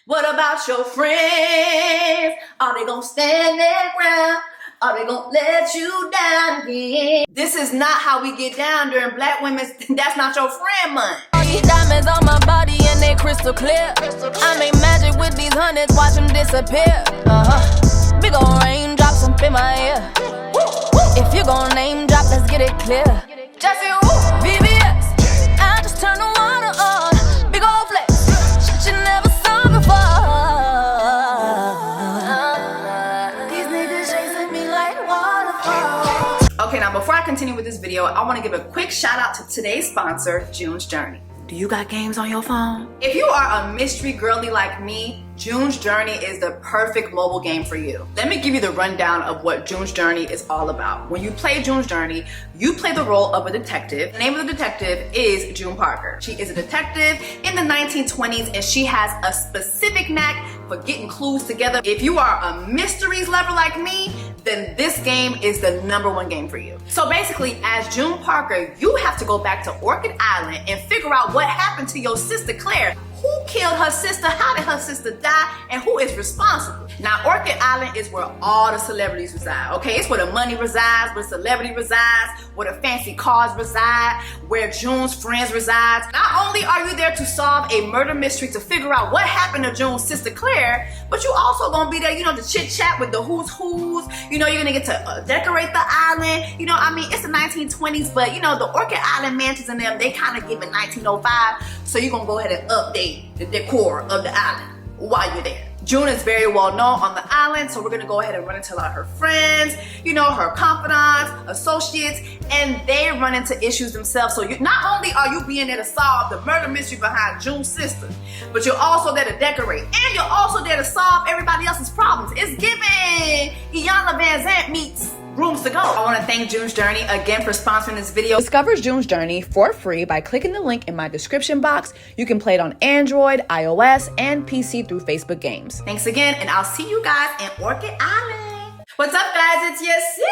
What about your friends? Are they gonna stand their ground? Are they gonna let you down again? This is not how we get down during Black Women's That's Not Your Friend Month. All these diamonds on my body and they crystal clear. I make magic with these hundreds, watch them disappear. Big ol' raindrops up in my ear. If you gon' name drop, let's get it clear. Jessie, VVS, I just turn the water on. Big ol' flex, shit you never saw before. These niggas chasing me like waterfalls. Okay, now before I continue with this video, I want to give a quick shout out to today's sponsor, June's Journey. Do you got games on your phone? If you are a mystery girly like me, June's Journey is the perfect mobile game for you. Let me give you the rundown of what June's Journey is all about. When you play June's Journey, you play the role of a detective. The name of the detective is June Parker. She is a detective in the 1920s and she has a specific knack for getting clues together. If you are a mysteries lover like me, then this game is the #1 game for you. So basically, as June Parker, you have to go back to Orchid Island and figure out what happened to your sister Claire. Who killed her sister? How did her sister die? And who is responsible? Now, Orchid Island is where all the celebrities reside, okay? It's where the money resides, where celebrity resides, where the fancy cars reside, where June's friends reside. Not only are you there to solve a murder mystery to figure out what happened to June's sister Claire, but you also gonna be there, you know, to chit chat with the who's who's. You know, you're gonna get to decorate the island. You know, I mean, it's the 1920s, but you know, the Orchid Island mansions and them, they kind of give it 1905. So you're gonna go ahead and update the decor of the island while you're there. June is very well known on the island, so we're gonna go ahead and run into a lot of her friends, you know, her confidants, associates, and they run into issues themselves. So not only are you being there to solve the murder mystery behind June's sister, but you're also there to decorate, and you're also there to solve everybody else's problems. It's giving Iyanla Vanzant meets Rooms to Go. I want to thank June's Journey again for sponsoring this video. Discover June's Journey for free by clicking the link in my description box. You can play it on Android, iOS, and PC through Facebook Games. Thanks again, and I'll see you guys in Orchid Island. What's up, guys? It's your sister.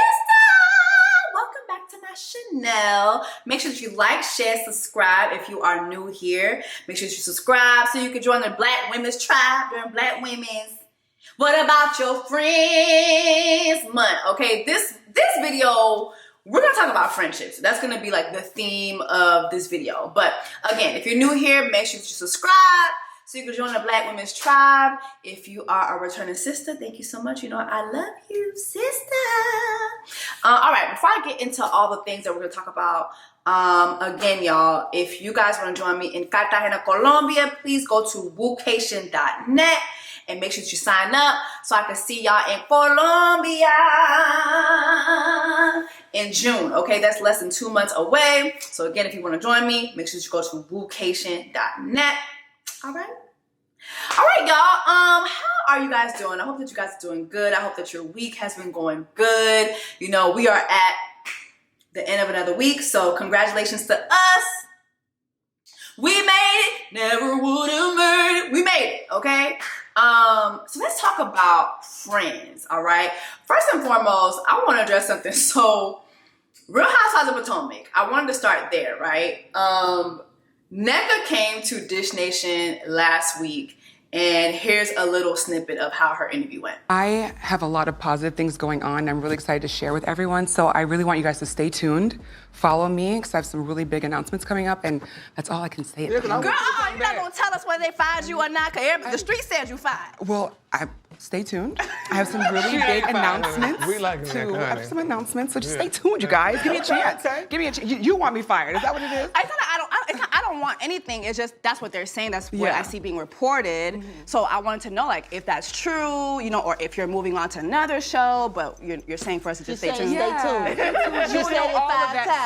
Welcome back to my channel. Make sure that you like, share, subscribe if you are new here. Make sure that you subscribe so you can join the Black Women's Tribe during Black Women's What About Your Friends Month. Okay, this video, we're gonna talk about friendships. That's gonna be like the theme of this video. But again, if you're new here, make sure that you subscribe so you can join the Black Women's Tribe. If you are a returning sister, thank you so much. You know, I love you, sister. All right, before I get into all the things that we're gonna talk about, again, y'all, if you guys wanna join me in Cartagena, Colombia, please go to woocation.net. And make sure that you sign up so I can see y'all in Colombia in June. Okay, that's less than 2 months away. So again, if you want to join me, make sure that you go to woocation.net. All right, y'all. How are you guys doing? I hope that you guys are doing good. I hope that your week has been going good. You know, we are at the end of another week, so congratulations to us. We made it. Never would have made it. We made it. Okay. So let's talk about friends, all right? First and foremost, I want to address something. So, Real Housewives of Potomac, I wanted to start there, right? Nneka came to Dish Nation last week, and here's a little snippet of how her interview went. I have a lot of positive things going on. I'm really excited to share with everyone, so I really want you guys to stay tuned. Follow me, because I have some really big announcements coming up, and that's all I can say. Girl, you're not gonna tell us whether they fired you or not, because the street said you fired. Well, stay tuned. I have some really big announcements. We like Nneka, I have some announcements, so just stay tuned, you guys. Give me a chance. Give me a chance. You want me fired? Is that what it is? I don't want anything. It's just that's what they're saying. That's what I see being reported. So I wanted to know, like, if that's true, you know, or if you're moving on to another show. But you're saying for us to just stay tuned. Stay tuned. She said it 5 times.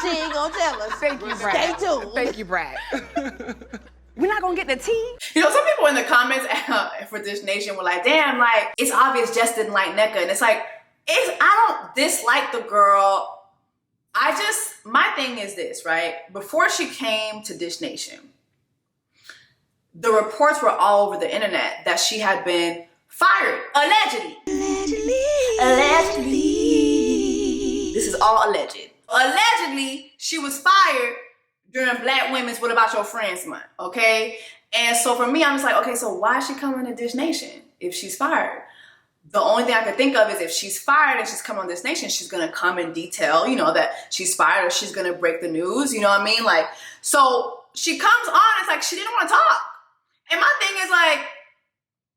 She ain't gonna tell us. Thank you, Brad. Stay tuned. Thank you, Brad. We're not gonna get the tea. You know, some people in the comments for Dish Nation were like, damn, like, it's obvious Jess didn't like Nneka. And it's like, I don't dislike the girl. My thing is this, right? Before she came to Dish Nation, the reports were all over the internet that she had been fired, allegedly. Allegedly. This is all alleged. Allegedly, she was fired during Black Women's What About Your Friends Month, okay? And so for me, I'm just like, okay, so why is she coming to Dish Nation if she's fired? The only thing I could think of is if she's fired and she's coming on Dish Nation, she's gonna come and detail, you know, that she's fired, or she's gonna break the news, you know what I mean? Like, so she comes on, it's like she didn't want to talk. And my thing is like,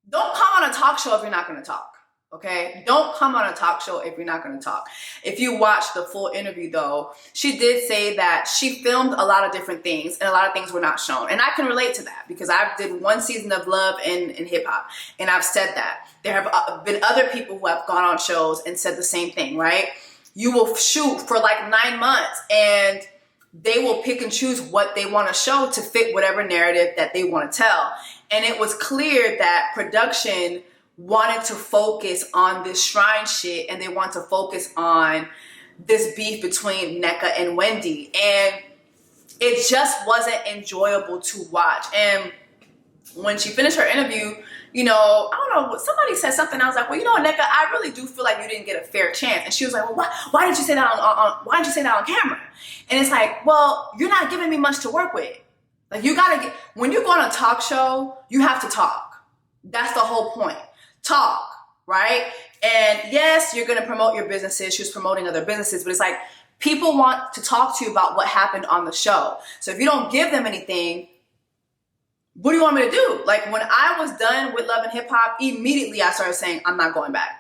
don't come on a talk show if you're not gonna talk. Okay, don't come on a talk show if you're not going to talk. If you watch the full interview though, she did say that she filmed a lot of different things and a lot of things were not shown. And I can relate to that because I did one season of Love in hip hop, and I've said that. There have been other people who have gone on shows and said the same thing, right? You will shoot for like 9 months and they will pick and choose what they want to show to fit whatever narrative that they want to tell. And it was clear that production wanted to focus on this shrine shit, and they want to focus on this beef between Nneka and Wendy, and it just wasn't enjoyable to watch. And when she finished her interview, you know, I don't know, somebody said something. I was like, well, you know, Nneka, I really do feel like you didn't get a fair chance. And she was like, well, why did you say that why did you say that on camera? And it's like, well, you're not giving me much to work with. Like, you gotta get, when you go on a talk show, you have to talk. That's the whole point. Talk, right? And yes, you're going to promote your businesses. She was promoting other businesses, but it's like people want to talk to you about what happened on the show. So if you don't give them anything, what do you want me to do? Like, when I was done with Love and Hip Hop, immediately I started saying, I'm not going back.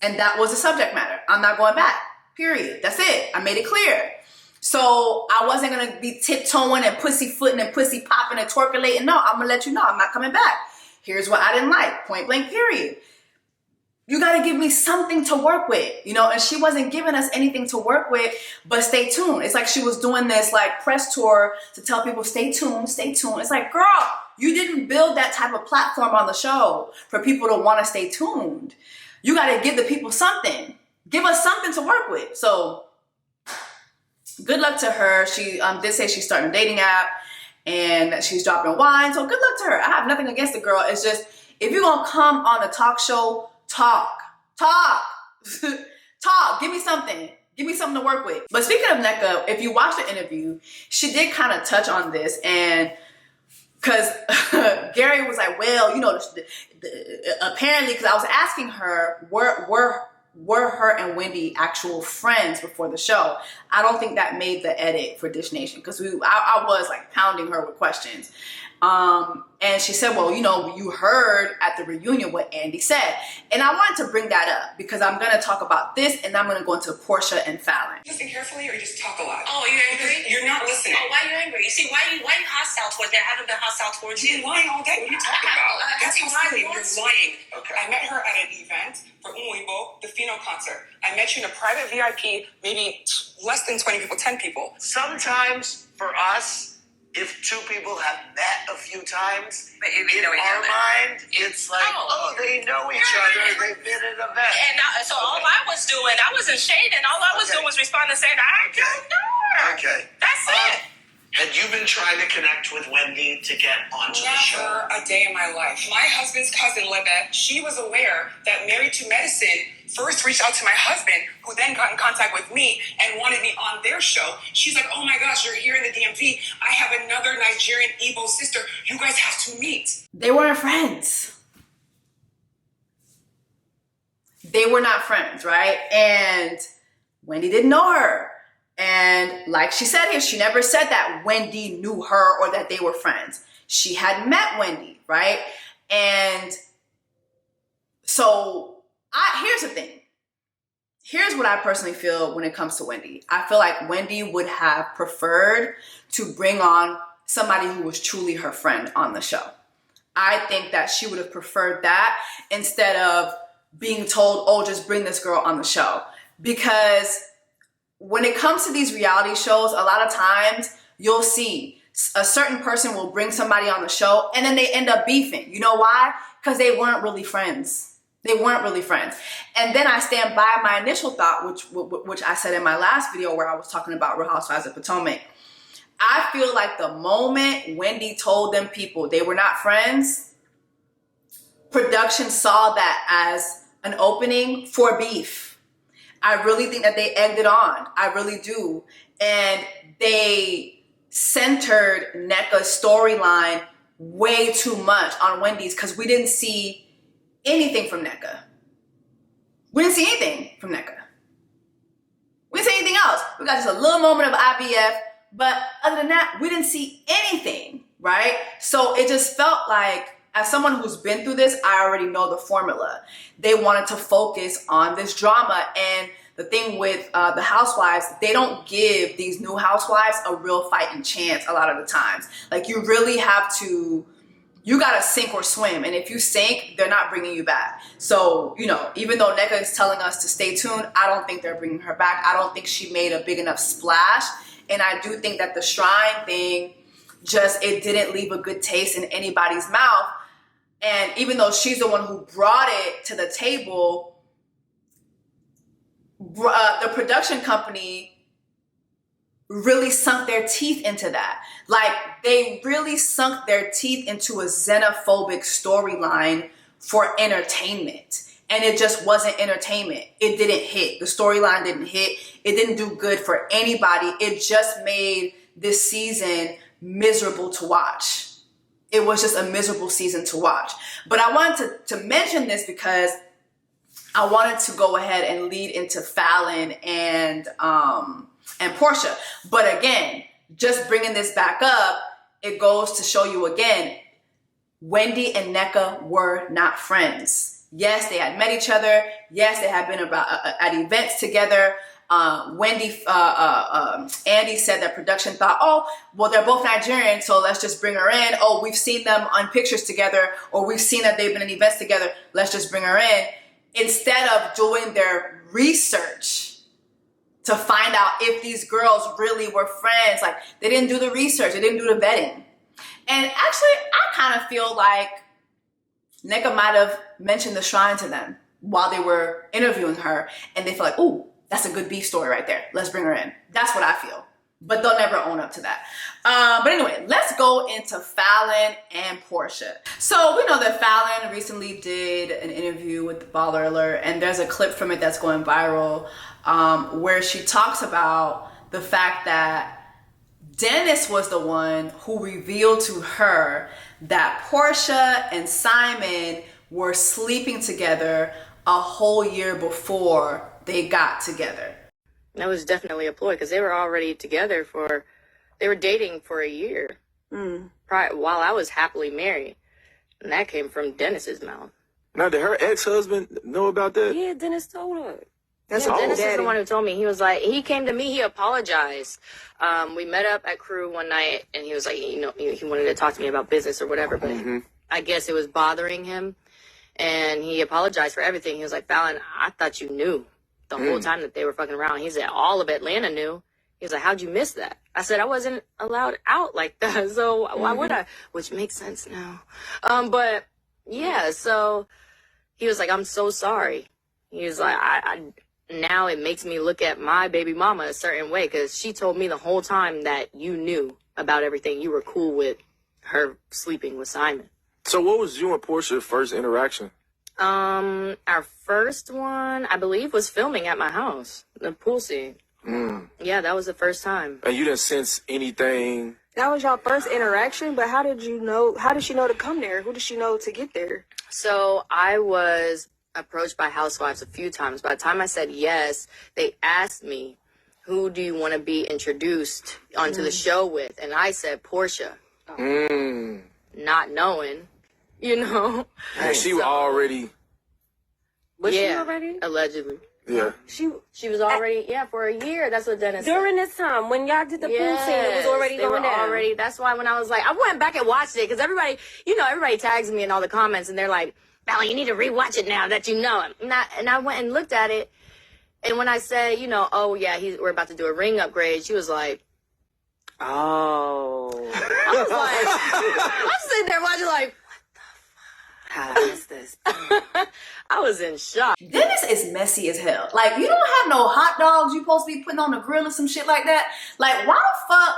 And that was the subject matter. I'm not going back, period. That's it. I made it clear. So I wasn't going to be tiptoeing and pussyfooting and pussy popping and twerkulating. No, I'm going to let you know I'm not coming back. Here's what I didn't like, point blank, period. You got to give me something to work with, you know, and she wasn't giving us anything to work with, but stay tuned. It's like she was doing this like press tour to tell people, stay tuned, stay tuned. It's like, girl, you didn't build that type of platform on the show for people to want to stay tuned. You got to give the people something. Give us something to work with. So good luck to her. She did say she's starting a dating app, and that she's dropping wine. So good luck to her. I have nothing against the girl. It's just, if you're going to come on a talk show, talk. Talk. Give me something. Give me something to work with. But speaking of Nneka, if you watch the interview, she did kind of touch on this. And because Gary was like, well, you know, apparently, because I was asking her, were her and Wendy actual friends before the show? I don't think that made the edit for Dish Nation, because I was like pounding her with questions. And she said, well, you know, you heard at the reunion what Andy said. And I wanted to bring that up because I'm going to talk about this, and I'm going to go into Porsha and Falynn. Listen carefully or you just talk a lot? Oh, you're angry? You're not listening. Oh, why are you angry? You see, why you hostile towards me? I haven't been hostile towards you. You're lying all day. What are you talking about? That's how silly. You're lying. Okay. I met her at an event for Umuibo, the Fino concert. I met you in a private VIP, maybe less than 20 people, 10 people. Sometimes for us, if two people have met a few times, in our mind, it's like, oh, they know each other, they've been at events. And so all I was doing, I wasn't shading. All I was doing was responding saying, I don't know her. Okay. That's it. Had you been trying to connect with Wendy to get onto the show? Never a day in my life. My husband's cousin, Libet, she was aware that Married to Medicine first reached out to my husband, who then got in contact with me and wanted me on their show. She's like, oh my gosh, you're here in the DMV. I have another Nigerian Igbo sister. You guys have to meet. They weren't friends. They were not friends, right? And Wendy didn't know her. And like she said here, she never said that Wendy knew her or that they were friends. She had met Wendy, right? And so here's the thing. Here's what I personally feel when it comes to Wendy. I feel like Wendy would have preferred to bring on somebody who was truly her friend on the show. I think that she would have preferred that instead of being told, oh, just bring this girl on the show. Because when it comes to these reality shows, a lot of times you'll see a certain person will bring somebody on the show and then they end up beefing. You know why? Because they weren't really friends. They weren't really friends. And then I stand by my initial thought, which I said in my last video where I was talking about Real Housewives of Potomac. I feel like the moment Wendy told them people they were not friends, production saw that as an opening for beef. I really think that they egged it on. I really do. And they centered Nneka's storyline way too much on Wendy's because we didn't see anything from Nneka. We didn't see anything from Nneka. We didn't see anything else. We got just a little moment of IVF, but other than that, we didn't see anything, right? So it just felt like, as someone who's been through this, I already know the formula. They wanted to focus on this drama, and the thing with the housewives, they don't give these new housewives a real fighting chance a lot of the times. Like, you really have to, you gotta sink or swim, and if you sink, they're not bringing you back. So, you know, even though Nneka is telling us to stay tuned, I don't think they're bringing her back. I don't think she made a big enough splash, and I do think that the shrine thing, just, it didn't leave a good taste in anybody's mouth. And even though she's the one who brought it to the table, the production company really sunk their teeth into that. Like, they really sunk their teeth into a xenophobic storyline for entertainment. And it just wasn't entertainment. It didn't hit. The storyline didn't hit. It didn't do good for anybody. It just made this season miserable to watch. It was just a miserable season to watch. But I wanted to mention this because I wanted to go ahead and lead into Falynn and Porsha. But again, just bringing this back up, it goes to show you again, Wendy and Nneka were not friends. Yes, they had met each other. Yes, they had been at events together. Andy said that production thought, oh, well, they're both Nigerian, so let's just bring her in. Oh, we've seen them on pictures together, or we've seen that they've been in events together. Let's just bring her in. Instead of doing their research to find out if these girls really were friends, like, they didn't do the research, they didn't do the vetting. And actually, I kind of feel like Nneka might have mentioned the shrine to them while they were interviewing her, and they feel like, ooh, that's a good beef story right there. Let's bring her in. That's what I feel. But they'll never own up to that. But anyway, let's go into Falynn and Porsha. So we know that Falynn recently did an interview with the Baller Alert, and there's a clip from it that's going viral where she talks about the fact that Dennis was the one who revealed to her that Porsha and Simon were sleeping together a whole year before they got together. That was definitely a ploy because they were already together they were dating for a year while I was happily married. And that came from Dennis's mouth. Now, did her ex-husband know about that? Yeah, Dennis told her. Dennis is the one who told me. He was like, he came to me, he apologized. We met up at Crew one night and he was like, you know, he wanted to talk to me about business or whatever, but I guess it was bothering him. And he apologized for everything. He was like, Falynn, I thought you knew the whole time that they were fucking around. He said, all of Atlanta knew. He was like, how'd you miss that? I said, I wasn't allowed out like that. So why would I? Which makes sense now. But yeah, so he was like, I'm so sorry. He was like, I now it makes me look at my baby mama a certain way because she told me the whole time that you knew about everything. You were cool with her sleeping with Simon. So what was you and Portia's first interaction? Our first one, I believe, was filming at my house, the pool scene. Yeah, that was the first time. And you didn't sense anything? That was your first interaction, but how did she know to come there? Who did she know to get there? So I was approached by housewives a few times. By the time I said yes, they asked me, who do you want to be introduced onto the show with? And I said Porsha. Not knowing, you know. And she was already... Was she already? Allegedly. Yeah. She was already, for a year. That's what Dennis said. During this time, when y'all did the pool scene, it was already going down. That's why when I was like, I went back and watched it, because everybody tags me in all the comments, and they're like, Valley, you need to rewatch it now that you know him. And I went and looked at it, and when I said, oh, yeah, we're about to do a ring upgrade, she was like, oh. I was like, I'm sitting there watching like, how is this? I was in shock. Dennis is messy as hell. Like, you don't have no hot dogs you supposed to be putting on the grill or some shit like that. Like, how the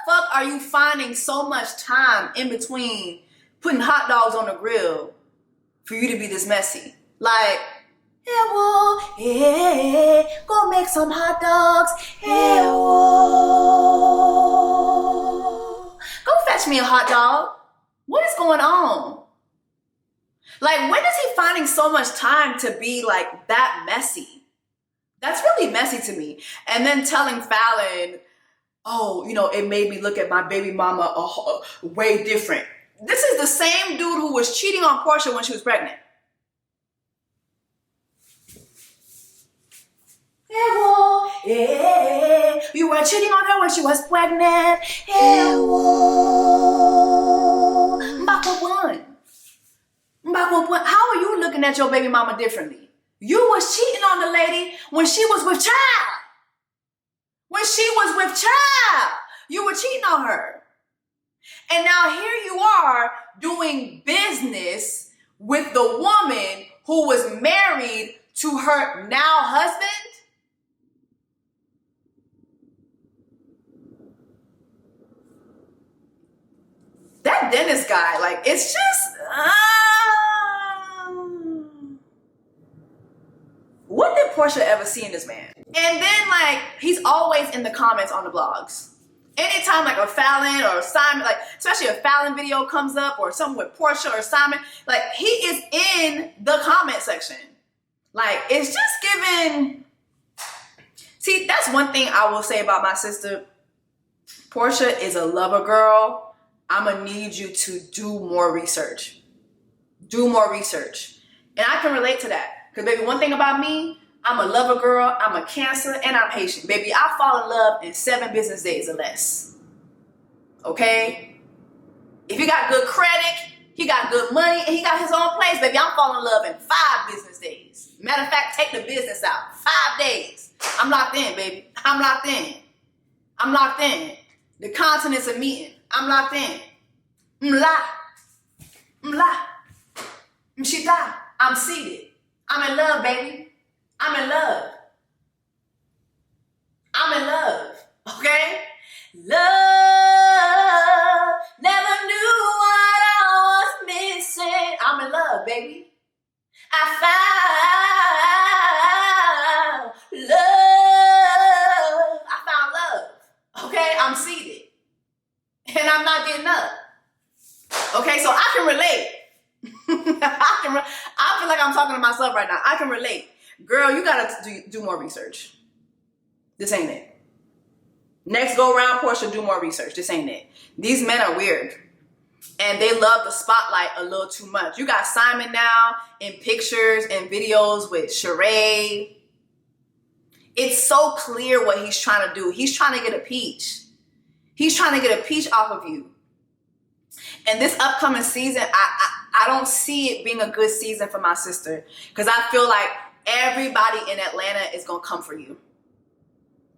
fuck are you finding so much time in between putting hot dogs on the grill for you to be this messy? Like, go make some hot dogs. Go fetch me a hot dog. What is going on? Like, when is he finding so much time to be like that messy? That's really messy to me. And then telling Falynn, oh, you know, it made me look at my baby mama way different. This is the same dude who was cheating on Porsha when she was pregnant. You were cheating on her when she was pregnant. How are you looking at your baby mama differently? You was cheating on the lady when she was with child. When she was with child, you were cheating on her. And now here you are doing business with the woman who was married to her now husband. That Dennis guy, like, it's just, what did Porsha ever see in this man? And then, like, he's always in the comments on the blogs. Anytime, like, a Falynn or Simon, like, especially a Falynn video comes up or something with Porsha or Simon, like, he is in the comment section. Like, it's just giving. See, that's one thing I will say about my sister. Porsha is a lover girl. I'm going to need you to do more research. Do more research. And I can relate to that. Because, baby, one thing about me, I'm a lover girl, I'm a Cancer, and I'm Haitian. Baby, I fall in love in 7 business days or less. Okay? If he got good credit, he got good money, and he got his own place, baby, I'm falling in love in 5 business days. Matter of fact, take the business out. 5 days. I'm locked in, baby. I'm locked in. I'm locked in. The continents are meeting. I'm locked in. Mla. Mshita. I'm seated. I'm in love, baby. I'm in love. I'm in love. Okay? Love. Never knew what I was missing. I'm in love, baby. I found love. I found love. Okay? I'm seated. And I'm not getting up. Okay? So I can relate. I feel like I'm talking to myself right now. I can relate. Girl, you gotta do more research. This ain't it. Next go around, Porsha, do more research. This ain't it. These men are weird. And they love the spotlight a little too much. You got Simon now in pictures and videos with Sheree. It's so clear what he's trying to do. He's trying to get a peach. He's trying to get a peach off of you. And this upcoming season, I don't see it being a good season for my sister. Because I feel like everybody in Atlanta is going to come for you.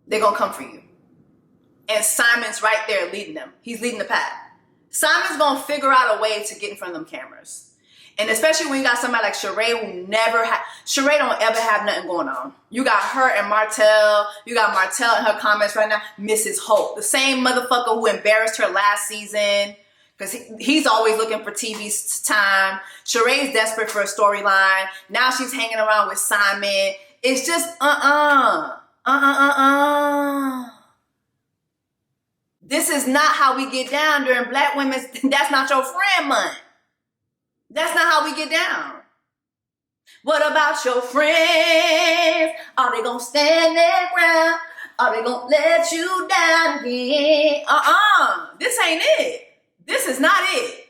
They're going to come for you. And Simon's right there leading them. He's leading the pack. Simon's going to figure out a way to get in front of them cameras. And especially when you got somebody like Sheree who Sheree don't ever have nothing going on. You got her and Martell. You got Martell in her comments right now. Mrs. Hope. The same motherfucker who embarrassed her last season. Because he's always looking for TV time. Sheree's desperate for a storyline. Now she's hanging around with Simon. It's just, This is not how we get down during Black Women's, that's not your friend month. That's not how we get down. What about your friends? Are they gonna stand their ground? Are they gonna let you down again? This ain't it. This is not it.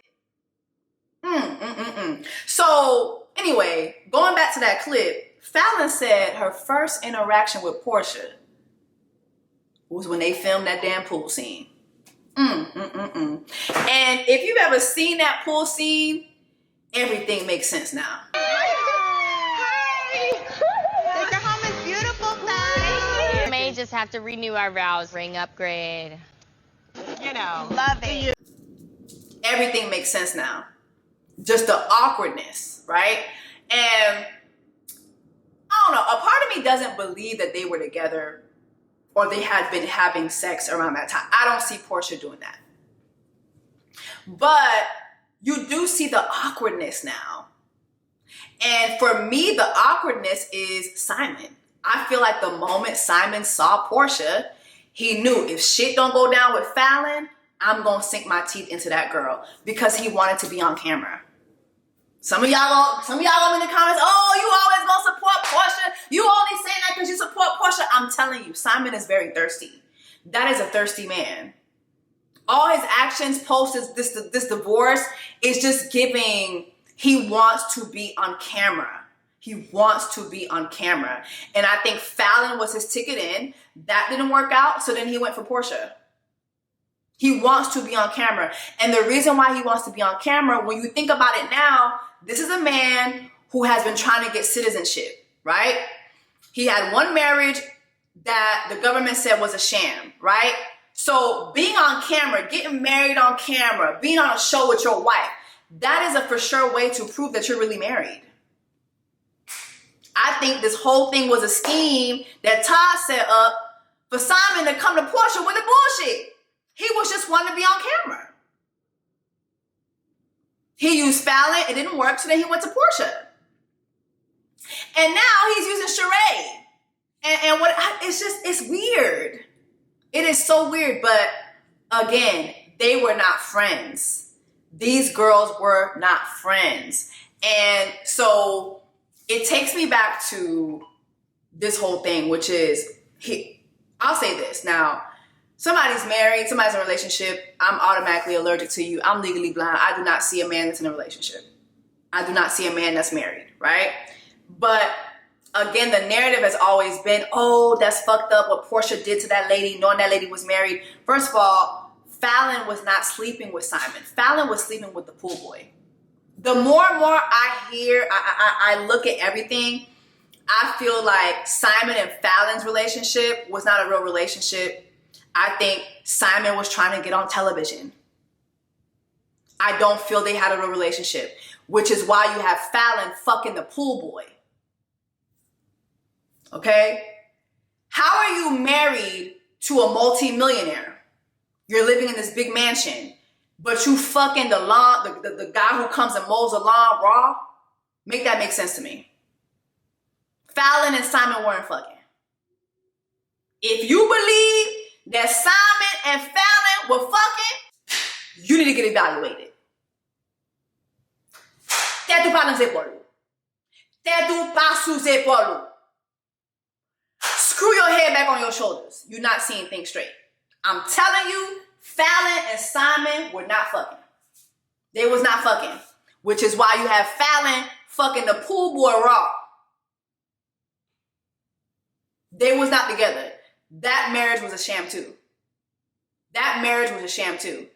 So anyway, going back to that clip, Falynn said her first interaction with Porsha was when they filmed that damn pool scene. And if you've ever seen that pool scene, everything makes sense now. Hi! Your home is beautiful, guys. We may just have to renew our vows, ring upgrade. You know, love it. Everything makes sense now. Just the awkwardness, right? And I don't know, a part of me doesn't believe that they were together or they had been having sex around that time. I don't see Porsha doing that. But you do see the awkwardness now. And for me, the awkwardness is Simon. I feel like the moment Simon saw Porsha, he knew if shit don't go down with Falynn, I'm gonna sink my teeth into that girl because he wanted to be on camera. Some of y'all in the comments, oh, you always gonna support Porsha. You only saying that because you support Porsha. I'm telling you, Simon is very thirsty. That is a thirsty man. All his actions post this divorce is just giving, he wants to be on camera. He wants to be on camera. And I think Falynn was his ticket in. That didn't work out, so then he went for Porsha. He wants to be on camera. And the reason why he wants to be on camera, when you think about it now, this is a man who has been trying to get citizenship, right? He had one marriage that the government said was a sham, right? So being on camera, getting married on camera, being on a show with your wife, that is a for sure way to prove that you're really married. I think this whole thing was a scheme that Todd set up for Simon to come to Porsha with the bullshit. He was just wanting to be on camera. He used Falynn, it didn't work, so then he went to Porsha. And now he's using Sheree. And what, it's weird. It is so weird, but again, they were not friends. These girls were not friends. And so it takes me back to this whole thing, which is, I'll say this. Now, somebody's married, somebody's in a relationship, I'm automatically allergic to you. I'm legally blind. I do not see a man that's in a relationship. I do not see a man that's married, right? But again, the narrative has always been, oh, that's fucked up what Porsha did to that lady, knowing that lady was married. First of all, Falynn was not sleeping with Simon. Falynn was sleeping with the pool boy. The more and more I hear, I look at everything, I feel like Simon and Falynn's relationship was not a real relationship. I think Simon was trying to get on television. I don't feel they had a real relationship, which is why you have Falynn fucking the pool boy. Okay? How are you married to a multi-millionaire? You're living in this big mansion, but you fucking the lawn, the guy who comes and mows the lawn raw? Make that make sense to me. Falynn and Simon weren't fucking. If you believe that Simon and Falynn were fucking, you need to get evaluated. Tête pas dans les épaules. Tête pas sous épaules. Screw your head back on your shoulders. You're not seeing things straight. I'm telling you, Falynn and Simon were not fucking. They was not fucking. Which is why you have Falynn fucking the pool boy raw. They was not together. That marriage was a sham too. That marriage was a sham too.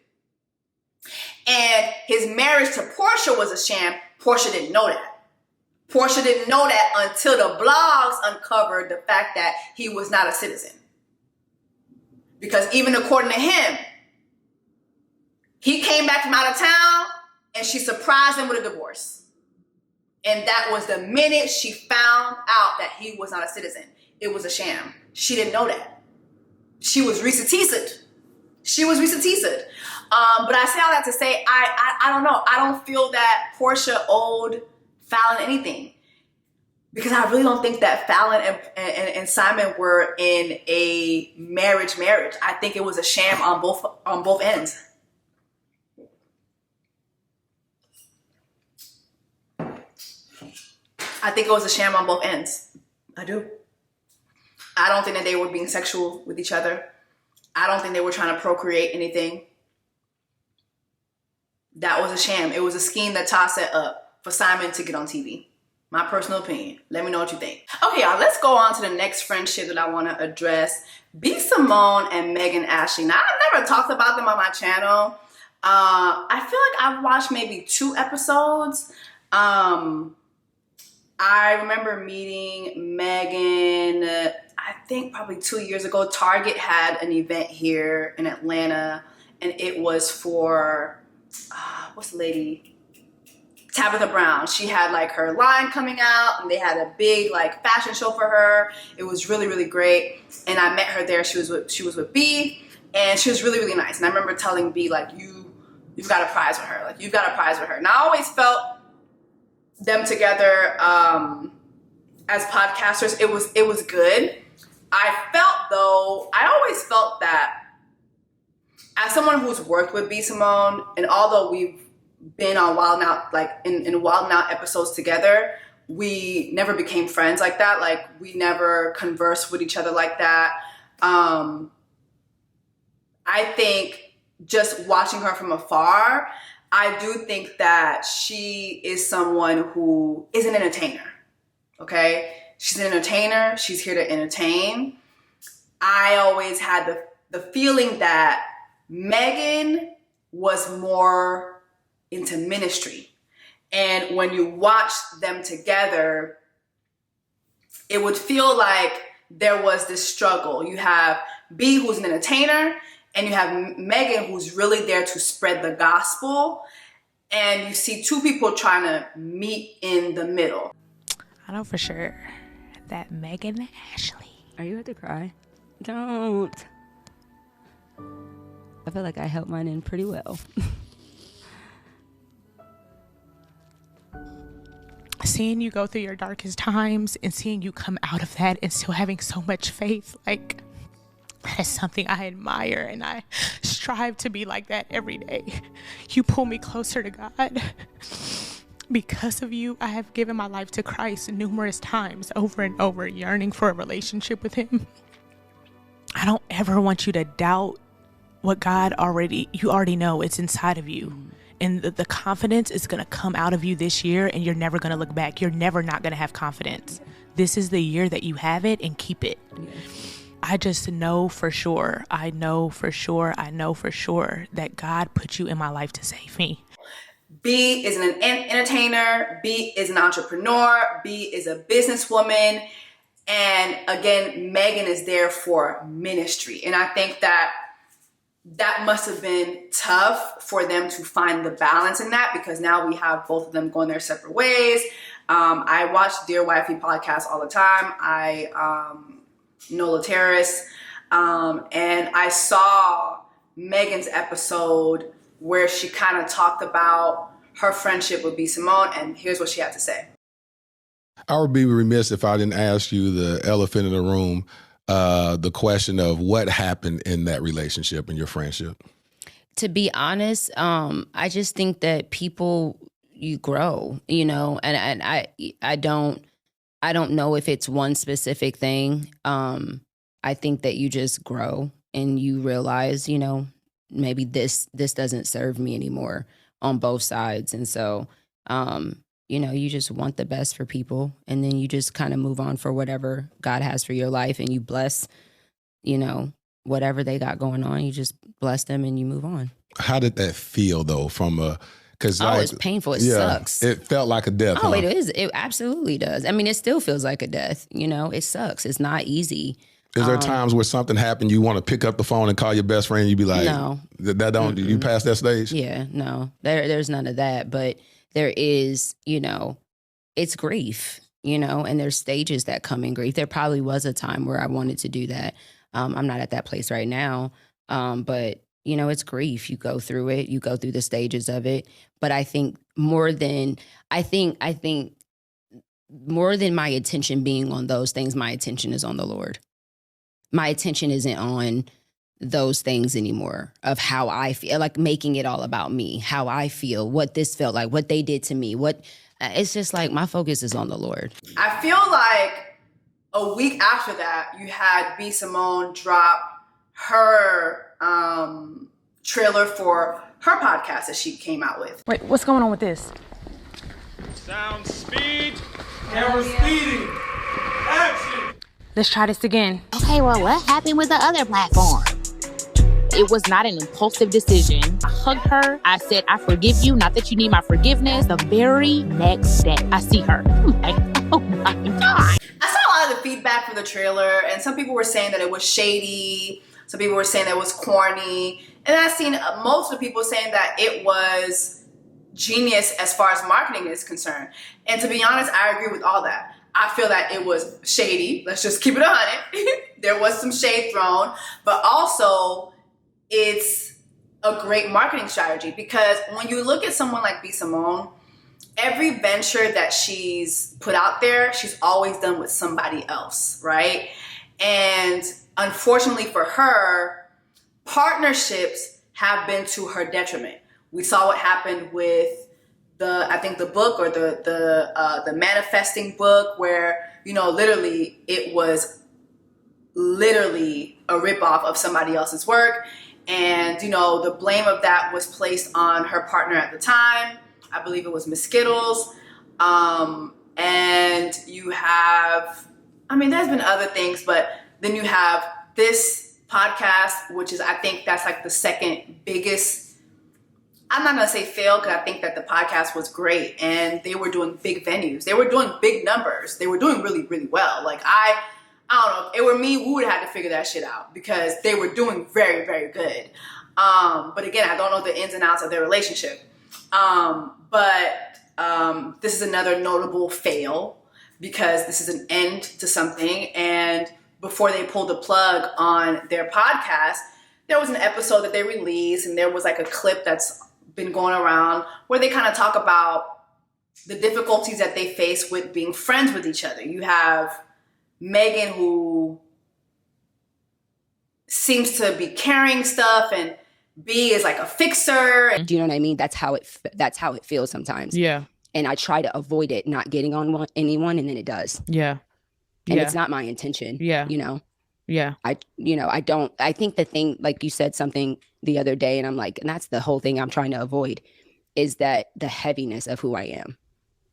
And his marriage to Porsha was a sham. Porsha didn't know that. Porsha didn't know that until the blogs uncovered the fact that he was not a citizen. Because even according to him, he came back from out of town and she surprised him with a divorce. And that was the minute she found out that he was not a citizen. It was a sham. She didn't know that. She was Reesa-Teesa'd. She was Reesa-Teesa'd. But I say all that to say, I don't know. I don't feel that Porsha owed Falynn anything. Because I really don't think that Falynn and Simon were in a marriage. I think it was a sham on both ends. I think it was a sham on both ends. I do. I don't think that they were being sexual with each other. I don't think they were trying to procreate anything. That was a sham. It was a scheme that Todd set up for Simon to get on TV. My personal opinion. Let me know what you think. Okay, y'all, let's go on to the next friendship that I want to address. B. Simone and Megan Ashley. Now, I've never talked about them on my channel. I feel like I've watched maybe 2 episodes. I remember meeting Megan, I think probably 2 years ago. Target had an event here in Atlanta, and it was for, what's the lady? Tabitha Brown. She had like her line coming out, and they had a big like fashion show for her. It was really, really great. And I met her there. She was with B, and she was really, really nice. And I remember telling B, like, you've got a prize with her. Like, you've got a prize with her. And I always felt them together as podcasters, it was good. I always felt that as someone who's worked with B. Simone, and although we've been on Wild Out, like in Wild Out episodes together, we never became friends like that. Like, we never conversed with each other like that. I think just watching her from afar, I do think that she is someone who is an entertainer, okay? She's an entertainer. She's here to entertain. I always had the feeling that Megan was more into ministry. And when you watch them together, it would feel like there was this struggle. You have B, who's an entertainer, and you have Megan, who's really there to spread the gospel. And you see two people trying to meet in the middle. I know for sure that Megan and Ashley. Are you about to cry? Don't. I feel like I held mine in pretty well. Seeing you go through your darkest times and seeing you come out of that and still having so much faith, like, that is something I admire, and I strive to be like that every day. You pull me closer to God. Because of you, I have given my life to Christ numerous times, over and over, yearning for a relationship with him. I don't ever want you to doubt what God you already know. It's inside of you. And the confidence is going to come out of you this year, and you're never going to look back. You're never not going to have confidence. This is the year that you have it, and keep it. I just know for sure. I know for sure that God put you in my life to save me. B is an entertainer. B is an entrepreneur. B is a businesswoman. And again, Megan is there for ministry. And I think that must have been tough for them to find the balance in that, because now we have both of them going their separate ways. I watch Dear Wifey podcast all the time. I know Lateris, and I saw Megan's episode where she kind of talked about her friendship with B. Simone, and here's what she had to say. I would be remiss if I didn't ask you the elephant in the room, the question of what happened in that relationship and your friendship. To be honest, I just think that you grow, and I don't know if it's one specific thing. I think that you just grow and you realize, maybe this doesn't serve me anymore on both sides. And so, you just want the best for people, and then you just kind of move on for whatever God has for your life, and you bless, whatever they got going on. You just bless them and you move on. How did that feel though? Because it's painful. It sucks. It felt like a death. Oh, it is. It absolutely does. I mean, it still feels like a death. It sucks. It's not easy. Is there times where something happened, you want to pick up the phone and call your best friend, you be like, no, that don't. Mm-mm. You pass that stage? Yeah, no, there's none of that. But there is, it's grief, and there's stages that come in grief. There probably was a time where I wanted to do that. I'm not at that place right now, but it's grief. You go through it. You go through the stages of it. But I think more than my attention being on those things, my attention is on the Lord. My attention isn't on those things anymore, of how I feel, like making it all about me, how I feel, what this felt like, what they did to me. It's just like my focus is on the Lord. I feel like a week after that, you had B. Simone drop her trailer for her podcast that she came out with. Wait, what's going on with this? Sound, speed, camera speeding, action. Let's try this again. Okay, well, what happened with the other platform? It was not an impulsive decision. I hugged her. I said, I forgive you. Not that you need my forgiveness. The very next day, I see her. I'm like, oh my God. I saw a lot of the feedback for the trailer, and some people were saying that it was shady. Some people were saying that it was corny. And I've seen most of the people saying that it was genius as far as marketing is concerned. And to be honest, I agree with all that. I feel that it was shady. Let's just keep it 100. There was some shade thrown, but also it's a great marketing strategy, because when you look at someone like B. Simone, every venture that she's put out there, she's always done with somebody else, right? And unfortunately for her, partnerships have been to her detriment. We saw what happened with the book or the manifesting book, where, you know, literally it was literally a ripoff of somebody else's work. And, you know, the blame of that was placed on her partner at the time. I believe it was Miss Skittles. And you have, I mean, there's been other things, but then you have this podcast, which is, I think that's like the second biggest, I'm not going to say fail, because I think that the podcast was great and they were doing big venues. They were doing big numbers. They were doing really, really well. Like, I don't know, if it were me, we would have had to figure that shit out, because they were doing very, very good. But again, I don't know the ins and outs of their relationship. This is another notable fail, because this is an end to something. And before they pulled the plug on their podcast, there was an episode that they released, and there was like a clip that's been going around where they kind of talk about the difficulties that they face with being friends with each other. You have Megan, who seems to be carrying stuff, and B is like a fixer. Do you know what I mean? That's how it feels sometimes. Yeah. And I try to avoid it, not getting on anyone, and then it does. Yeah. And it's not my intention. Yeah. You know? Yeah. I think the thing, like you said something the other day, and I'm like, and that's the whole thing I'm trying to avoid, is that the heaviness of who I am.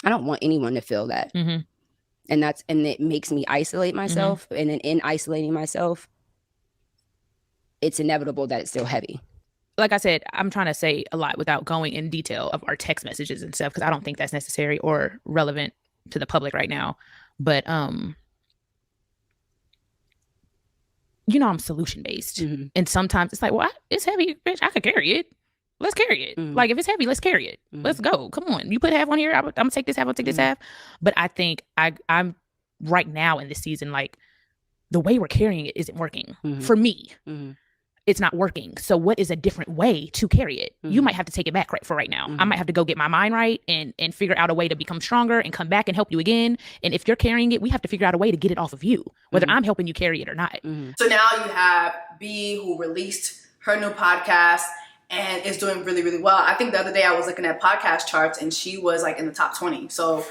I don't want anyone to feel that. Mm-hmm. And it makes me isolate myself. Mm-hmm. And then in isolating myself, it's inevitable that it's still heavy. Like I said, I'm trying to say a lot without going in detail of our text messages and stuff, because I don't think that's necessary or relevant to the public right now. But, you know, I'm solution based. Mm-hmm. And sometimes it's like, well, it's heavy, bitch. I could carry it. Let's carry it. Mm-hmm. Like, if it's heavy, let's carry it. Mm-hmm. Let's go. Come on. You put half on here. I'm going to take this half. I'll take this half. But I think I'm right now in this season, like, the way we're carrying it isn't working for me. Mm-hmm. It's not working. So what is a different way to carry it? Mm-hmm. You might have to take it back for right now. Mm-hmm. I might have to go get my mind right and figure out a way to become stronger and come back and help you again. And if you're carrying it, we have to figure out a way to get it off of you, whether I'm helping you carry it or not. Mm-hmm. So now you have B, who released her new podcast and is doing really, really well. I think the other day I was looking at podcast charts and she was like in the top 20. So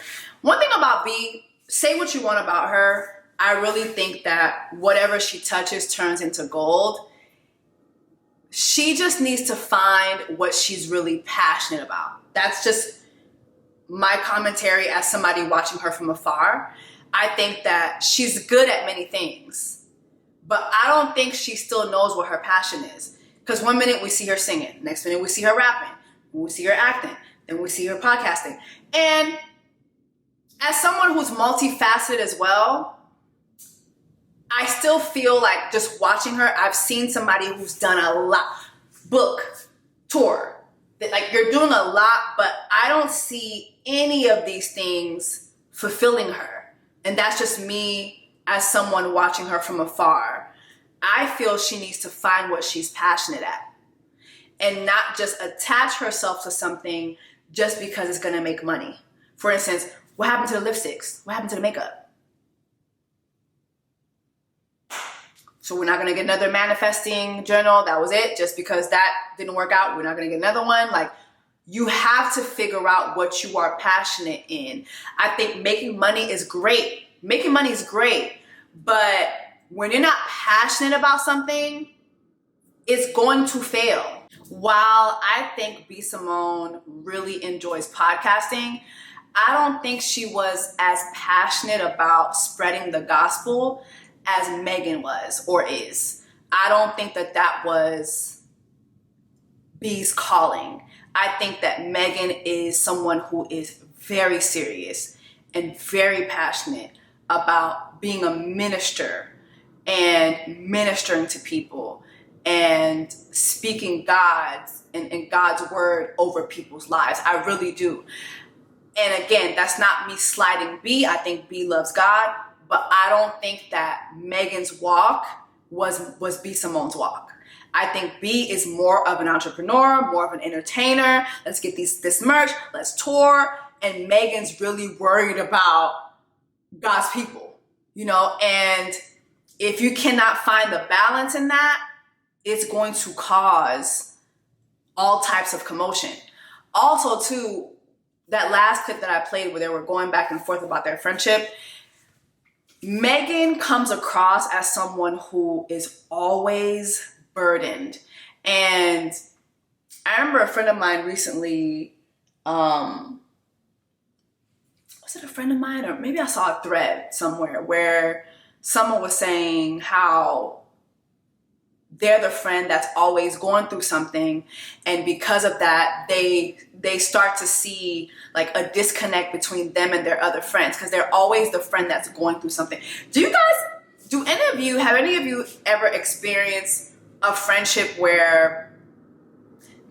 one thing about B, say what you want about her, I really think that whatever she touches turns into gold. She just needs to find what she's really passionate about. That's just my commentary as somebody watching her from afar. I think that she's good at many things, but I don't think she still knows what her passion is. Because one minute we see her singing, next minute we see her rapping, we see her acting, then we see her podcasting. And as someone who's multifaceted as well, I still feel like just watching her, I've seen somebody who's done a lot. Book, tour. Like, you're doing a lot, but I don't see any of these things fulfilling her. And that's just me as someone watching her from afar. I feel she needs to find what she's passionate at and not just attach herself to something just because it's going to make money. For instance, what happened to the lipsticks? What happened to the makeup? So we're not going to get another manifesting journal. That was it. Just because that didn't work out, we're not going to get another one. Like, you have to figure out what you are passionate in. I think making money is great. Making money is great. But when you're not passionate about something, it's going to fail. While I think B. Simone really enjoys podcasting, I don't think she was as passionate about spreading the gospel as Megan was or is. I don't think that was B's calling. I think that Megan is someone who is very serious and very passionate about being a minister and ministering to people and speaking God's and God's word over people's lives. I really do. And again, that's not me sliding B. I think B loves God. But I don't think that Megan's walk was B. Simone's walk. I think B is more of an entrepreneur, more of an entertainer. Let's get this merch, let's tour. And Megan's really worried about God's people, you know? And if you cannot find the balance in that, it's going to cause all types of commotion. Also, too, that last clip that I played where they were going back and forth about their friendship, Megan comes across as someone who is always burdened. And I remember a friend of mine recently, was it a friend of mine? Or maybe I saw a thread somewhere where someone was saying how they're the friend that's always going through something, and because of that, they start to see like a disconnect between them and their other friends because they're always the friend that's going through something. Have any of you ever experienced a friendship where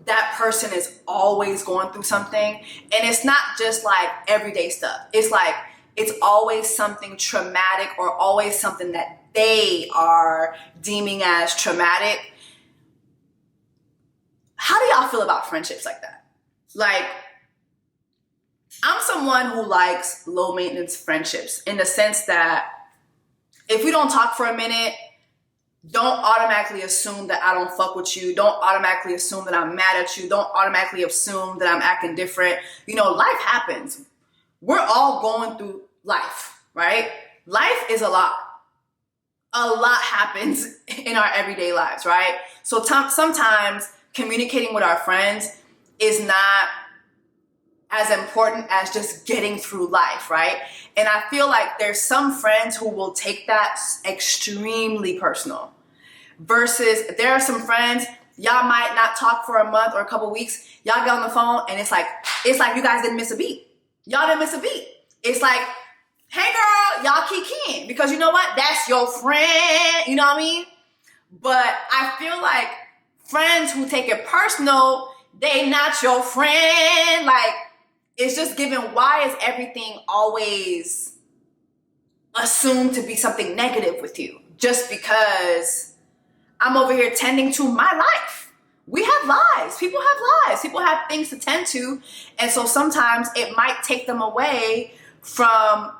that person is always going through something, and it's not just like everyday stuff. It's like it's always something traumatic or always something that they are deeming as traumatic. How do y'all feel about friendships like that? Like, I'm someone who likes low maintenance friendships in the sense that if we don't talk for a minute, don't automatically assume that I don't fuck with you. Don't automatically assume that I'm mad at you. Don't automatically assume that I'm acting different. You know, life happens. We're all going through life, right? Life is a lot. A lot happens in our everyday lives, right? So sometimes communicating with our friends is not as important as just getting through life, right? And I feel like there's some friends who will take that extremely personal versus there are some friends, y'all might not talk for a month or a couple weeks. Y'all get on the phone and it's like you guys didn't miss a beat. Y'all didn't miss a beat. It's like, hey girl, y'all kikiing because you know what? That's your friend, you know what I mean? But I feel like friends who take it personal, they not your friend. Like, it's just given, why is everything always assumed to be something negative with you? Just because I'm over here tending to my life. We have lives. People have lives. People have things to tend to. And so sometimes it might take them away from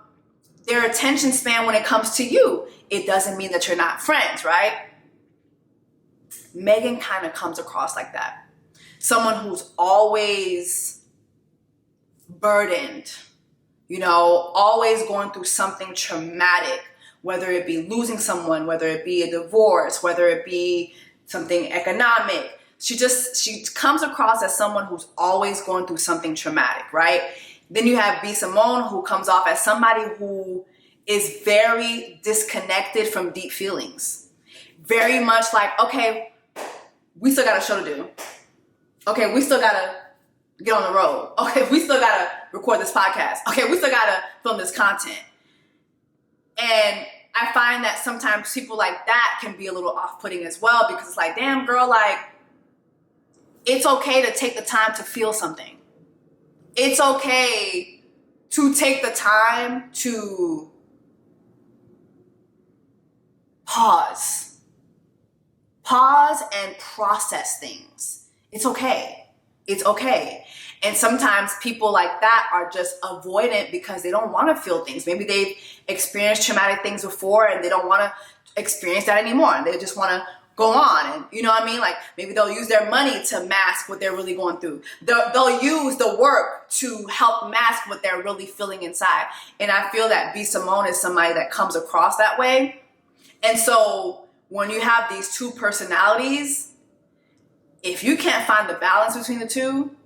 their attention span when it comes to you. It doesn't mean that you're not friends, right? Megan kind of comes across like that. Someone who's always burdened, you know, always going through something traumatic, whether it be losing someone, whether it be a divorce, whether it be something economic. She comes across as someone who's always going through something traumatic, right? Then you have Simone, who comes off as somebody who is very disconnected from deep feelings. Very much like, okay, we still got a show to do. Okay, we still got to get on the road. Okay, we still got to record this podcast. Okay, we still got to film this content. And I find that sometimes people like that can be a little off-putting as well because it's like, damn, girl, like, it's okay to take the time to feel something. It's okay to take the time to pause and process things. It's okay. It's okay. And sometimes people like that are just avoidant because they don't want to feel things. Maybe they've experienced traumatic things before and they don't want to experience that anymore. And they just want to go on. And you know what I mean? Like maybe they'll use their money to mask what they're really going through. They'll use the work to help mask what they're really feeling inside. And I feel that Simone is somebody that comes across that way. And so when you have these two personalities, if you can't find the balance between the two,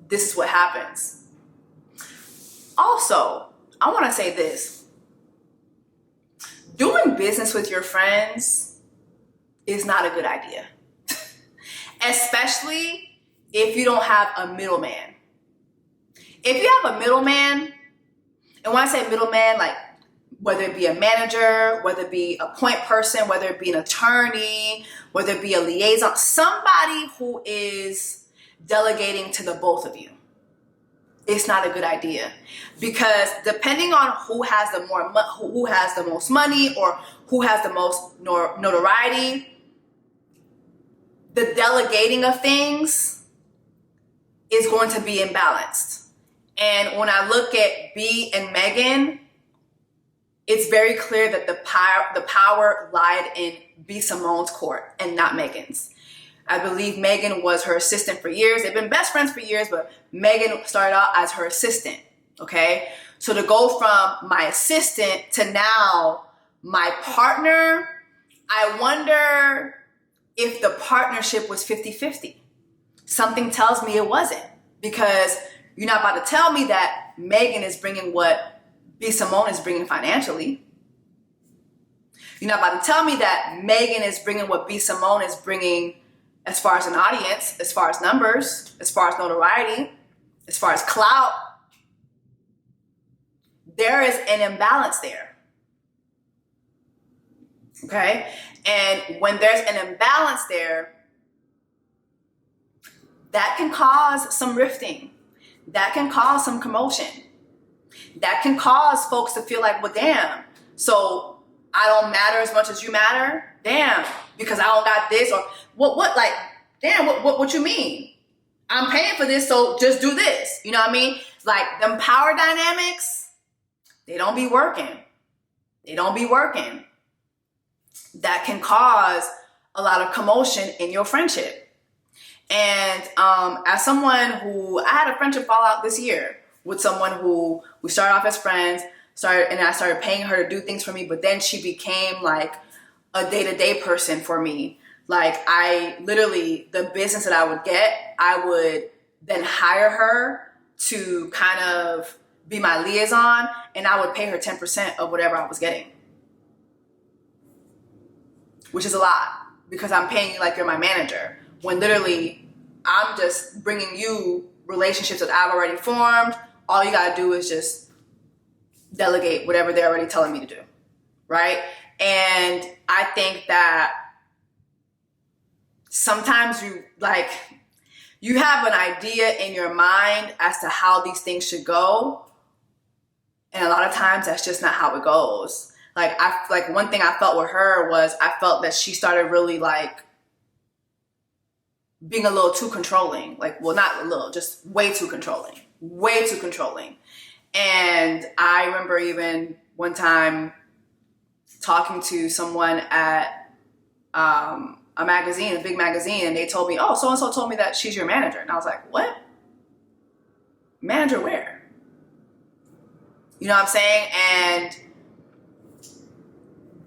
this is what happens. Also, I want to say this. Doing business with your friends is not a good idea. Especially if you don't have a middleman. If you have a middleman, and when I say middleman, like whether it be a manager, whether it be a point person, whether it be an attorney, whether it be a liaison, somebody who is delegating to the both of you, it's not a good idea. Because depending on who has the most money or who has the most notoriety, the delegating of things is going to be imbalanced. And when I look at B and Megan, it's very clear that the power lied in B Simone's court and not Megan's. I believe Megan was her assistant for years. They've been best friends for years, but Megan started out as her assistant, okay? So to go from my assistant to now my partner, I wonder if the partnership was 50-50. Something tells me it wasn't, because you're not about to tell me that Megan is bringing what B. Simone is bringing financially. You're not about to tell me that Megan is bringing what B. Simone is bringing as far as an audience, as far as numbers, as far as notoriety, as far as clout. There is an imbalance there. Okay? And when there's an imbalance there, that can cause some rifting. That can cause some commotion. That can cause folks to feel like, well, damn, so I don't matter as much as you matter? Damn, because I don't got this, or what you mean? I'm paying for this, so just do this. You know what I mean? Like, them power dynamics, they don't be working. They don't be working. That can cause a lot of commotion in your friendship. And as someone who, I had a friendship fallout this year with someone who we started off as friends, and I started paying her to do things for me, but then she became like a day-to-day person for me. Like, I literally, the business that I would get, I would then hire her to kind of be my liaison, and I would pay her 10% of whatever I was getting. Which is a lot, because I'm paying you like you're my manager, when literally I'm just bringing you relationships that I've already formed. All you gotta do is just delegate whatever they're already telling me to do, right? And I think that sometimes you have an idea in your mind as to how these things should go, and a lot of times that's just not how it goes. Like one thing I felt with her was, I felt that she started really like being a little too controlling. Like, well, not a little, just way too controlling. Way too controlling. And I remember even one time talking to someone at a magazine, a big magazine, and they told me, oh, so-and-so told me that she's your manager. And I was like, what? Manager where? You know what I'm saying? And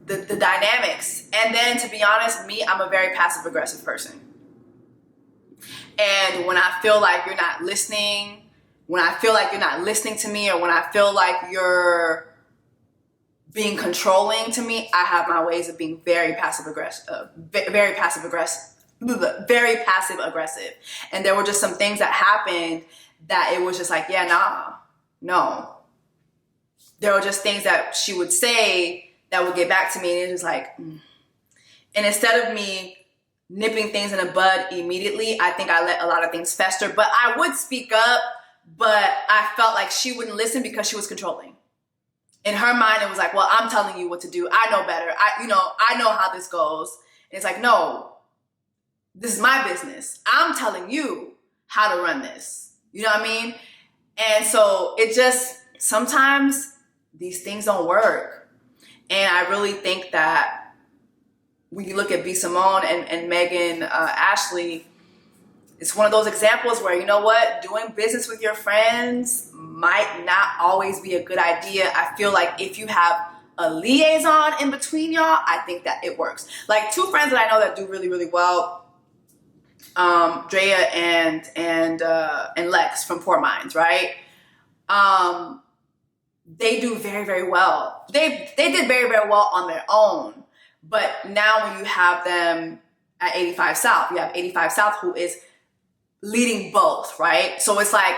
the dynamics. And then, to be honest, I'm a very passive-aggressive person. And when I feel like you're not listening, when I feel like you're not listening to me, or when I feel like you're being controlling to me, I have my ways of being very passive-aggressive. And there were just some things that happened that it was just like, yeah, no. There were just things that she would say that would get back to me, and it was like, And instead of me nipping things in the bud immediately, I think I let a lot of things fester. But I would speak up, but I felt like she wouldn't listen because she was controlling. In her mind, it was like, well, I'm telling you what to do. I know better. I know how this goes. And it's like, no, this is my business. I'm telling you how to run this. You know what I mean? And so it just, sometimes these things don't work. And I really think that when you look at B. Simone and Megan Ashley, it's one of those examples where, you know what, doing business with your friends might not always be a good idea. I feel like if you have a liaison in between y'all, I think that it works. Like, two friends that I know that do really, really well, Drea and Lex from Poor Minds, right? They do very, very well. They did very, very well on their own. But now when you have them at 85 South, you have 85 South who is leading both, right? So it's like,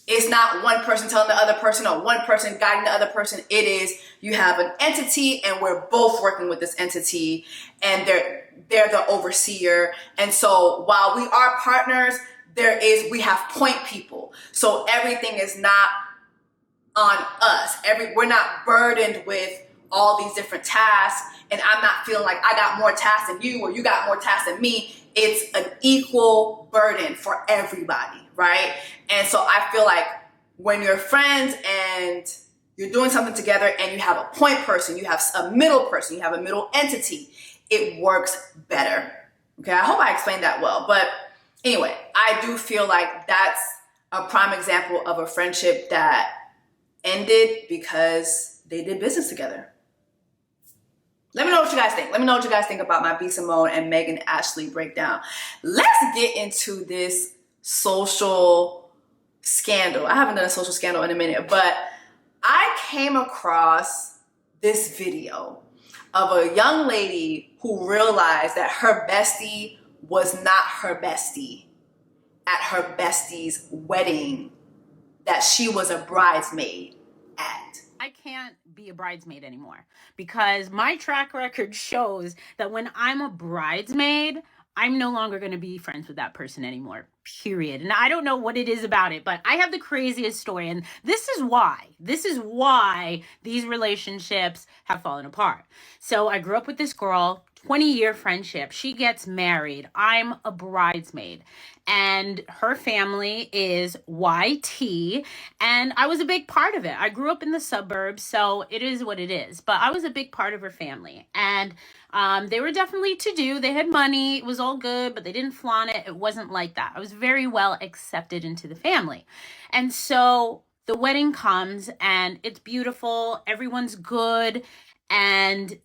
it's not one person telling the other person or one person guiding the other person. It is, you have an entity and we're both working with this entity, and they're the overseer. And so while we are partners, we have point people. So everything is not on us. We're not burdened with all these different tasks, and I'm not feeling like I got more tasks than you or you got more tasks than me. It's an equal burden for everybody, right? And so I feel like when you're friends and you're doing something together and you have a point person, you have a middle person, you have a middle entity, it works better. Okay, I hope I explained that well. But anyway, I do feel like that's a prime example of a friendship that ended because they did business together. Let me know what you guys think. Let me know what you guys think about my B. Simone and Megan Ashley breakdown. Let's get into this social scandal. I haven't done a social scandal in a minute, but I came across this video of a young lady who realized that her bestie was not her bestie at her bestie's wedding that she was a bridesmaid at. I can't be a bridesmaid anymore because my track record shows that when I'm a bridesmaid, I'm no longer going to be friends with that person anymore, period. And I don't know what it is about it, but I have the craziest story. And this is why these relationships have fallen apart. So I grew up with this girl, 20-year friendship. She gets married. I'm a bridesmaid. And her family is YT. And I was a big part of it. I grew up in the suburbs, so it is what it is. But I was a big part of her family. And they were definitely to-do. They had money. It was all good, but they didn't flaunt it. It wasn't like that. I was very well accepted into the family. And so the wedding comes, and it's beautiful. Everyone's good. And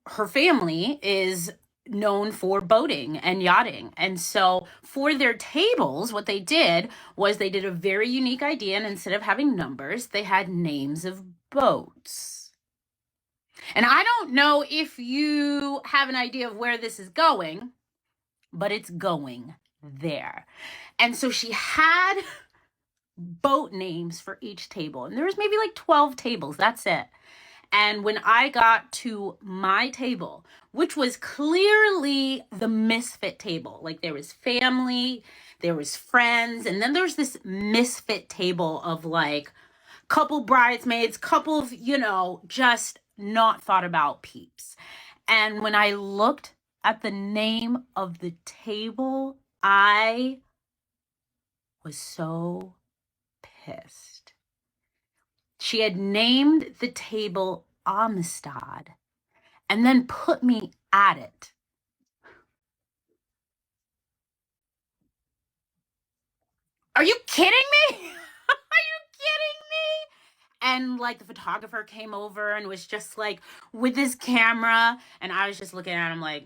her family is known for boating and yachting. And so for their tables, what they did was they did a very unique idea. And instead of having numbers, they had names of boats. And I don't know if you have an idea of where this is going, but it's going there. And so she had boat names for each table. And there was maybe like 12 tables. That's it. And when I got to my table, which was clearly the misfit table, like there was family, there was friends, and then there's this misfit table of like couple bridesmaids, couple of, just not thought about peeps. And when I looked at the name of the table, I was so pissed. She had named the table Amistad and then put me at it. Are you kidding me? Are you kidding me? And like the photographer came over and was just like with his camera, and I was just looking at him like,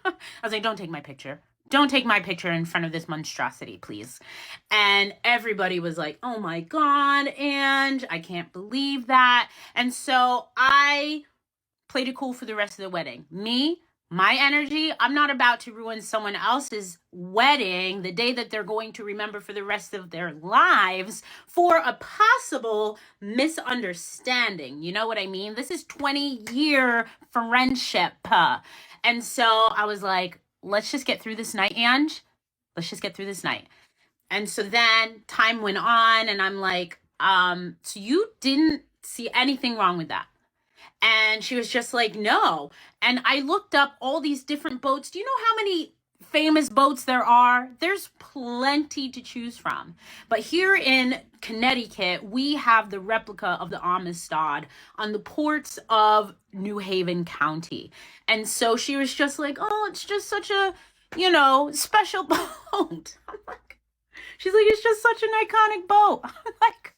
I was like, don't take my picture. Don't take my picture in front of this monstrosity, please. And everybody was like, oh my God, and I can't believe that. And so I played it cool for the rest of the wedding. Me, my energy, I'm not about to ruin someone else's wedding, the day that they're going to remember for the rest of their lives, for a possible misunderstanding. You know what I mean? This is 20-year friendship. And so I was like, let's just get through this night, Ange. Let's just get through this night. And so then time went on, and I'm like, so you didn't see anything wrong with that? And she was just like, no. And I looked up all these different boats. Do you know how many famous boats there are? There's plenty to choose from. But here in Connecticut, we have the replica of the Amistad on the ports of New Haven County. And so she was just like, oh, it's just such a, special boat. She's like, it's just such an iconic boat. I'm like,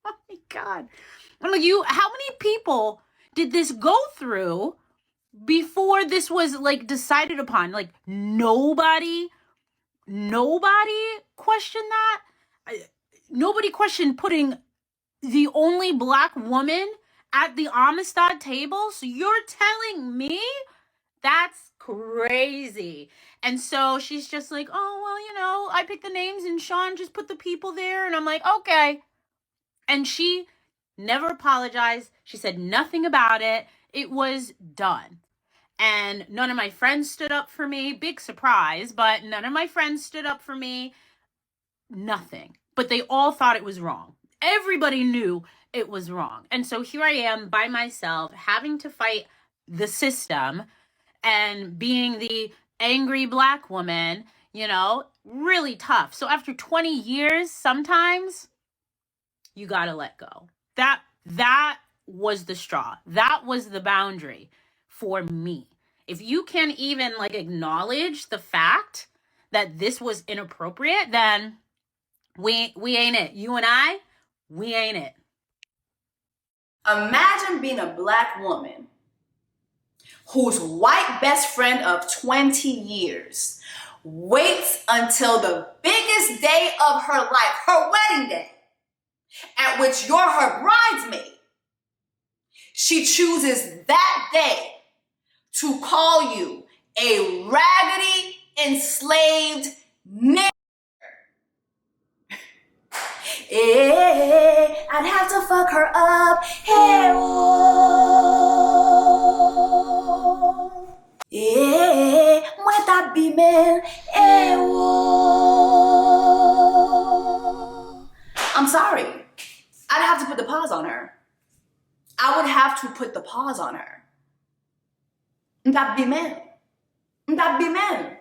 oh my God. I'm like, how many people did this go through before this was like decided upon? Like nobody questioned that. Nobody questioned putting the only Black woman at the Amistad table. So you're telling me that's crazy. And so she's just like, oh, well, I picked the names and Sean just put the people there. And I'm like, okay. And she never apologized. She said nothing about it. It was done. And none of my friends stood up for me. Big surprise, but none of my friends stood up for me. Nothing. But they all thought it was wrong. Everybody knew it was wrong. And so here I am by myself having to fight the system and being the angry Black woman, really tough. So after 20 years, sometimes you got to let go. That was the straw. That was the boundary for me. If you can't even like acknowledge the fact that this was inappropriate, then we ain't it. You and I, we ain't it. Imagine being a black woman whose white best friend of 20 years waits until the biggest day of her life, her wedding day, at which you're her bridesmaid. She chooses that day to call you a raggedy, enslaved nigger. Hey, I'd have to fuck her up. Hey, oh. Yeah, muerta bimen. Hey, oh. I'm sorry. I'd have to put the pause on her. I would have to put the pause on her. M'ta bimen. M'ta bimen.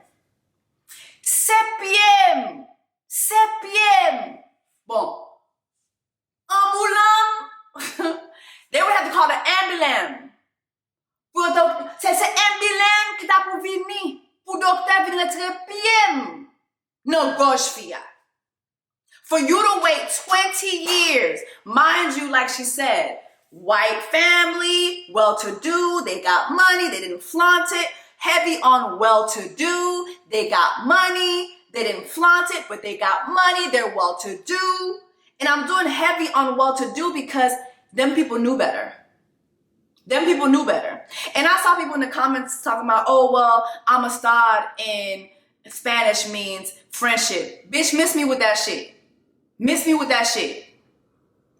Sepiem. Sepiem. Bon. Ambulant. They would have to call the ambulance. C'est ambulance qui t'a pour venir. Pour docteur venir retirer PM. No gauche fia. For you to wait 20 years, mind you, like she said, white family, well-to-do, they got money, they didn't flaunt it. Heavy on well-to-do, they got money, they didn't flaunt it, but they got money, they're well-to-do. And I'm doing heavy on well-to-do because them people knew better. Them people knew better. And I saw people in the comments talking about, oh, well, amistad in Spanish means friendship. Bitch, miss me with that shit. Miss me with that shit.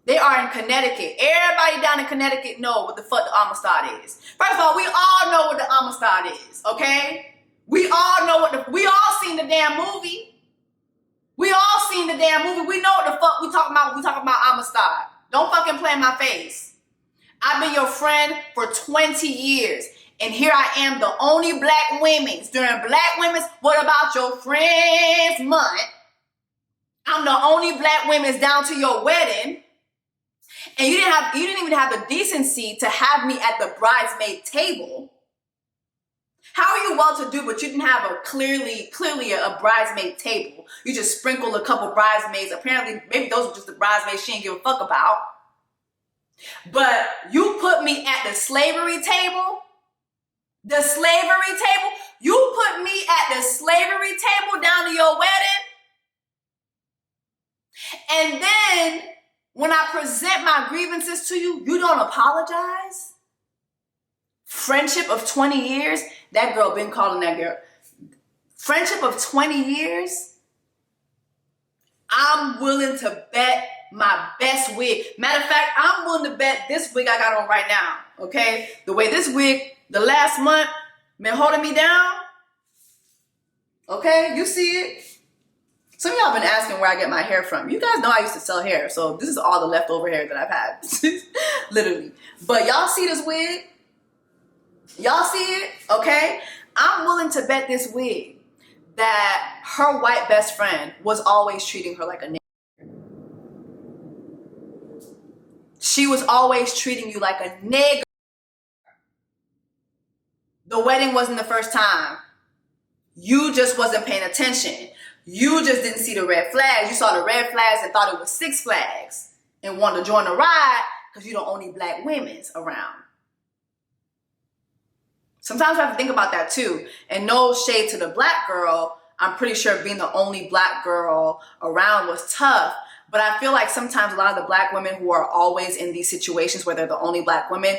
They are in Connecticut. Everybody down in Connecticut know what the fuck the amistad is. First of all, we all know what the amistad is, okay? We all know we all seen the damn movie. We all seen the damn movie. We know what the fuck we talking about when we talking about amistad. Don't fucking play in my face. I've been your friend for 20 years. And here I am, the only black women's. During Black Women's What About Your Friends Month, I'm the only black women's down to your wedding. And you didn't even have the decency to have me at the bridesmaid table. How are you well-to-do, but you didn't have a clearly a bridesmaid table? You just sprinkled a couple bridesmaids. Apparently, maybe those were just the bridesmaids she didn't give a fuck about. But you put me at the slavery table. The slavery table. You put me at the slavery table down to your wedding. And then when I present my grievances to you, you don't apologize? Friendship of 20 years? That girl been calling that girl. Friendship of 20 years? I'm willing to bet my best wig. Matter of fact, I'm willing to bet this wig I got on right now, okay? The way this wig, the last month, been holding me down, okay? You see it? Some of y'all been asking where I get my hair from. You guys know I used to sell hair, so this is all the leftover hair that I've had, literally. But y'all see this wig? Y'all see it? Okay? I'm willing to bet this wig that her white best friend was always treating her like a nigga. She was always treating you like a nigga. The wedding wasn't the first time. You just wasn't paying attention. You just didn't see the red flags. You saw the red flags and thought it was Six Flags and wanted to join the ride because you're the only black women's around. Sometimes I have to think about that too. And no shade to the black girl. I'm pretty sure being the only black girl around was tough. But I feel like sometimes a lot of the black women who are always in these situations where they're the only black women,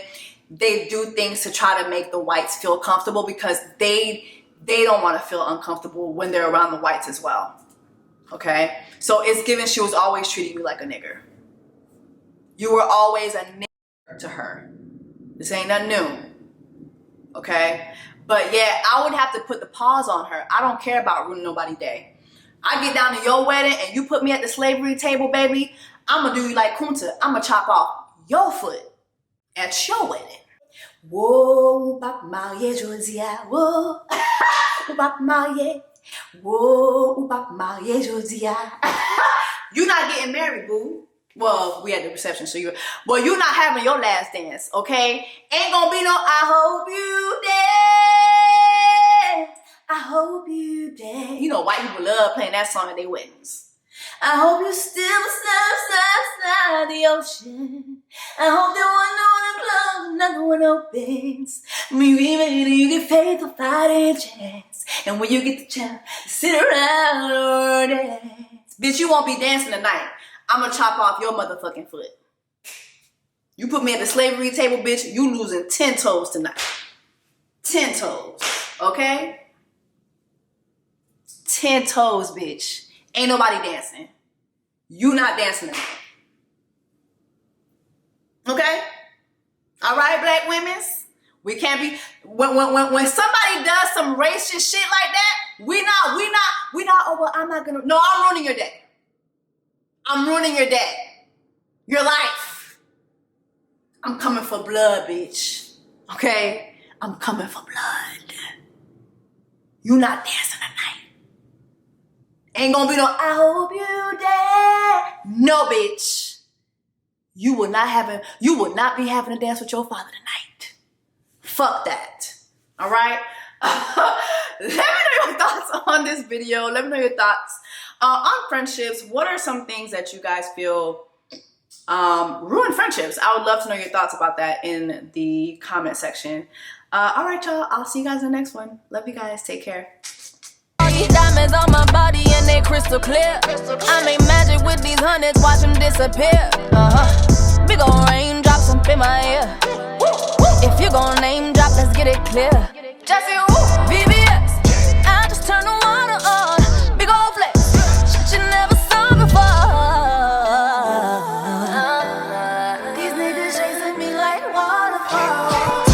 they do things to try to make the whites feel comfortable because they don't want to feel uncomfortable when they're around the whites as well. Okay? So it's given she was always treating you like a nigger. You were always a nigger to her. This ain't nothing new. Okay? But yeah, I would have to put the pause on her. I don't care about ruining nobody's day. I get down to your wedding and you put me at the slavery table, baby, I'm going to do you like Kunta. I'm going to chop off your foot at your wedding. Whoa, bap marié jodia, whoa, bap marié, whoa, bap marié jodia. You're not getting married, boo. Well, we had the reception, so you're not having your last dance, okay? Ain't gonna be no I hope you dance. dance. I hope you dance. You know, white people love playing that song at their weddings. I hope you still slide the ocean. I hope the one door opens. When you get ready, you get faith of fighting chance. And when you get the chance, sit around or dance. Bitch, you won't be dancing tonight. I'ma chop off your motherfucking foot. You put me at the slavery table, bitch, you losing 10 toes tonight. 10 toes, okay? 10 toes, bitch. Ain't nobody dancing. You not dancing tonight. Okay? All right, black women's. We can't be, when somebody does some racist shit like that, we not, oh, well, I'm not gonna, no, I'm ruining your day. I'm ruining your day. Your life. I'm coming for blood, bitch. Okay? I'm coming for blood. You not dancing tonight. Ain't gonna be no, I hope you dance. No, bitch. You will not be having a dance with your father tonight. Fuck that. All right? Let me know your thoughts on this video. Let me know your thoughts on friendships. What are some things that you guys feel ruin friendships? I would love to know your thoughts about that in the comment section. All right, y'all. I'll see you guys in the next one. Love you guys. Take care. Diamonds on my body and they crystal clear. I make magic with these hundreds, watch them disappear. Big ol' raindrops up in my ear. If you gon' name drop, let's get it clear. Jessie,